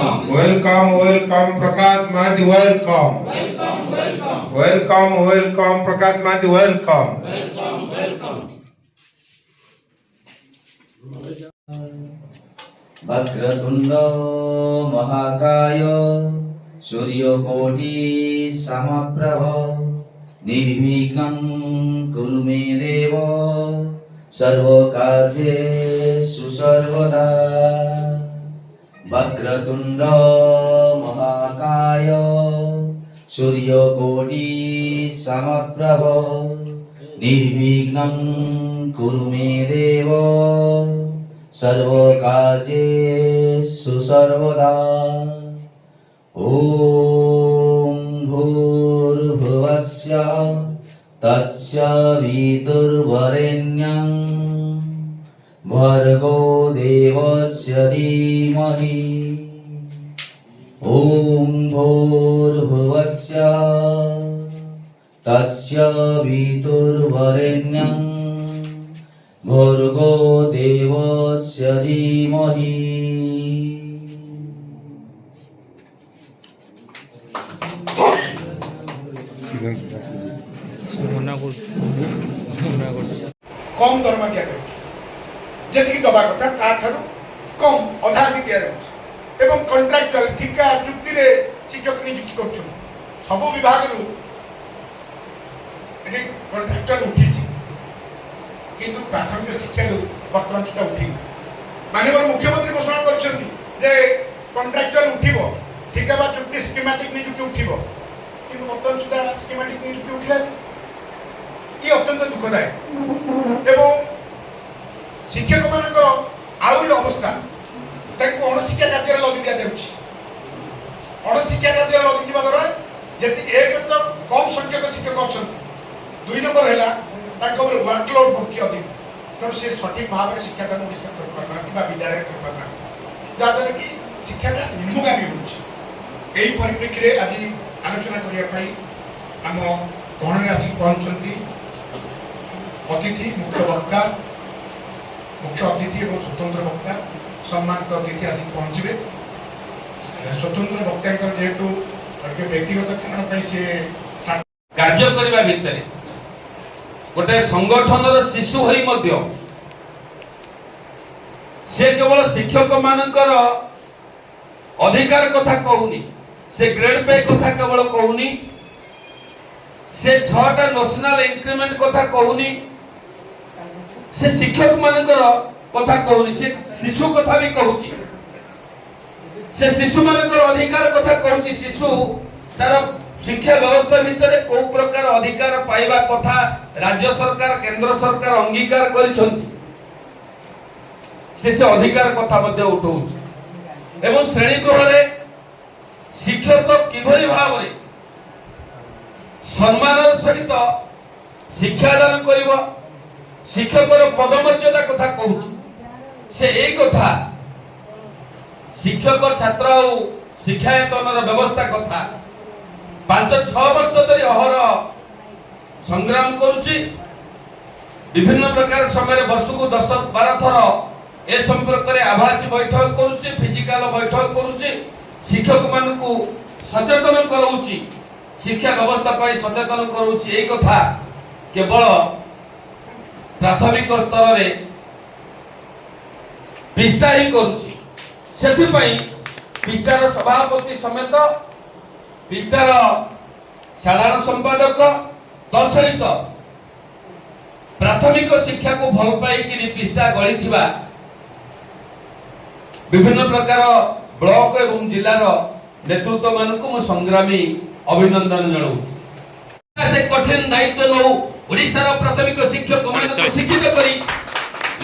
Welcome, welcome, Prakash Mahati, welcome. Welcome, welcome, Prakash Mahati, welcome. Vakratunda महाकाय सूर्यकोटि समप्रभ निर्विघ्नं कुरु मे देव सर्वकार्येषु सर्वदा वक्रतुंड महाकाय सूर्यकोटि समप्रभ निर्विघ्नं कुरु मे देव सर्वकार्येषु सर्वदा ॐ भूर्भुवस्स्य तस्य वितुर्वरेण्यं भर्गो देवस्य धीमहि ॐ भूर्भुवस्स्य तस्य वितुर्वरेण्यं भर्गो देवस्य धीमहि कम दरमा दिया जी दबा कथा कम अधा दि दिया एवं कंट्राक्चुअल ठिका चुक्ति रे शिक्षक नियुक्ति कर सब विभाग कंट्राक्चुअल उठी किंतु प्राथमिक शिक्षा बर्तमान सुधा उठी माननीय मुख्यमंत्री घोषणा कर कंट्राक्चुअल उठिब ठिका बा चुक्ति स्कीमेटिक नियुक्ति उठिब किंतु बर्तमान सुधा स्कीमेटिक नियुक्ति उठिला ये अत्यंत दुखदायक एवं शिक्षक मानकर आउरी अवस्था अणशिक्षा कार्य लदी दि जाऊँगी अणशिक्षा कार्य लदी दिवा द्वारा जी एक तो कम संख्यक शिक्षक अच्छा 2 नंबर है वर्कलोड बढ़ी अधिक तेणु से सठिक भाव में शिक्षादान विषय कर विद्यालय करना जहाद्वारा कि शिक्षाटा निम्नगामी होगी परिप्रेक्षी में आज आलोचना करने आम गहन आसिक पहुंचती अतिथि मुख्य वक्ता मुख्य अतिथि और स्वतंत्र वक्ता सम्मानित अतिथि आसिक पहुंचे स्वतंत्र वक्ता जेहेतु व्यक्तिगत कारण सी कार्य करने भितर गोटे संगठन शिशु होई मध्य से केवल शिक्षक मानकर अधिकार कथा कहूनी से ग्रेड पे कथा केवल कहूनी से 6टा नेशनल इंक्रीमेंट कथा कहूनी से शिक्षक मानकर कथा कहूनी से शिशु कथा भी कहूची से शिशु मानकर अधिकार कथा कहूची शिशु तार शिक्षा व्यवस्था भितर को प्रकार अधिकार पाइबा कथा राज्य सरकार केंद्र सरकार अंगीकार करिसंती से अधिकार कथा मध्य उठाउछ एवं श्रेणी गृह रे शिक्षक किभली भाव रे सम्मान सहित शिक्षादान करिवो शिक्षकर पदमर्यादा कथा कहूछ से ए कथा शिक्षक छात्र और शिक्षायतन व्यवस्था कथा 5-6 वर्ष धरी अहर संग्राम करुच्ची विभिन्न प्रकार समय वर्ष को 10-12 थर ए संपर्क में आभासी बैठक करुच्ची फिजिकल बैठक करुच्ची शिक्षक मान को सचेतन कराउची शिक्षा व्यवस्था पर सचेतन कराउची ए कथा केवल प्राथमिक स्तर रे पिस्ता ही करुच्ची सेथि पई पिस्तार सभापति समेत पिस्तार साधारण संपादक तसहित प्राथमिक शिक्षा को भल पाई पिस्ता गढ़ी थिबा विभिन्न प्रकार ब्लॉक एवं जिलार नेतृत्व मान को संग्रामी अभिनंदन जनाऊँ से कठिन दायित्व नौ ओडिशार प्राथमिक शिक्षक मान शिक्षित करी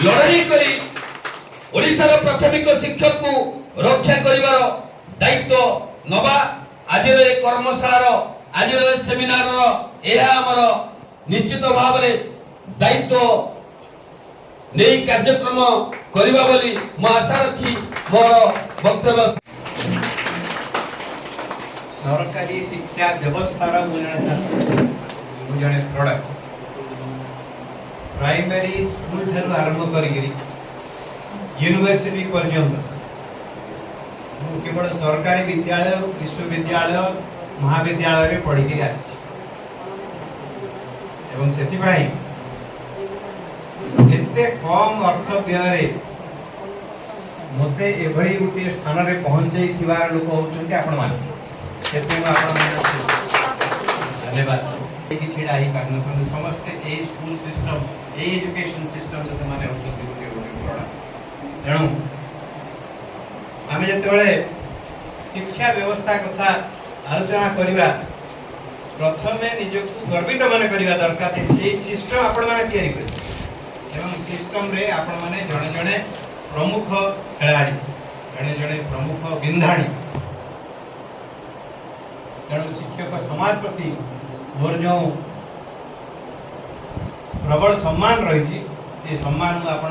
लड़ाई करी ओडिशार प्राथमिक शिक्षक को रक्षा करिवार दायित्व नबा आज कर्मशाला आज सेमिनार आमर निश्चित भाव में दायित्व नहीं कार्यक्रम करबा बोली मो आशा रखी मोर वक्तव्य सरकारी शिक्षा व्यवस्थार मुझे प्रोडक्ट प्राइमरी स्कूल ठारू आरंभ करी यूनिवर्सिटी पर्यंत ମୁଁ କେବଳ ସରକାରୀ ବିଦ୍ୟାଳୟ ବିଶ୍ୱବିଦ୍ୟାଳୟ ମହାବିଦ୍ୟାଳୟରେ ପଢ଼ିକି ଆସିଛି ଏବଂ ସେଥିପାଇଁ ଏତେ କମ ଅର୍ଥ ବ୍ୟୟରେ ମୋତେ ଏଭଳି ଗୋଟିଏ ସ୍ଥାନରେ ପହଞ୍ଚାଇଥିବାର ଲୋକ ହେଉଛନ୍ତି ଆପଣମାନେ। ସେଥିପାଇଁ ମୁଁ ଆପଣମାନଙ୍କୁ ଧନ୍ୟବାଦ ଦେଇକି ଛିଡ଼ା ହେଇପାରିନଥାନ୍ତି। ସମସ୍ତେ ଏଇ ସ୍କୁଲ ସିଷ୍ଟମ ଏଇ ଏଜୁକେସନ ସିଷ୍ଟମରେ ସେମାନେ ହେଉଛନ୍ତି ଗୋଟିଏ ଗୋଟିଏ ପ୍ରଣା। ତେଣୁ ଆମେ ଯେତେବେଳେ ଶିକ୍ଷା ବ୍ୟବସ୍ଥା କଥା ଆଲୋଚନା କରିବା ପ୍ରଥମେ ନିଜକୁ ଗର୍ବିତ ମନେ କରିବା ଦରକାର ଯେ ସେଇ ସିଷ୍ଟମ ଆପଣମାନେ ତିଆରି କରିବେ ଏବଂ ସିଷ୍ଟମରେ ଆପଣମାନେ ଜଣେ ଜଣେ ପ୍ରମୁଖ ଖେଳାଳି, ଜଣେ ଜଣେ ପ୍ରମୁଖ ବିନ୍ଧାଣୀ। ତେଣୁ ଶିକ୍ଷକ ସମାଜ ପ୍ରତି ମୋର ଯେଉଁ ପ୍ରବଳ ସମ୍ମାନ ରହିଛି ସେ ସମ୍ମାନ ମୁଁ ଆପଣ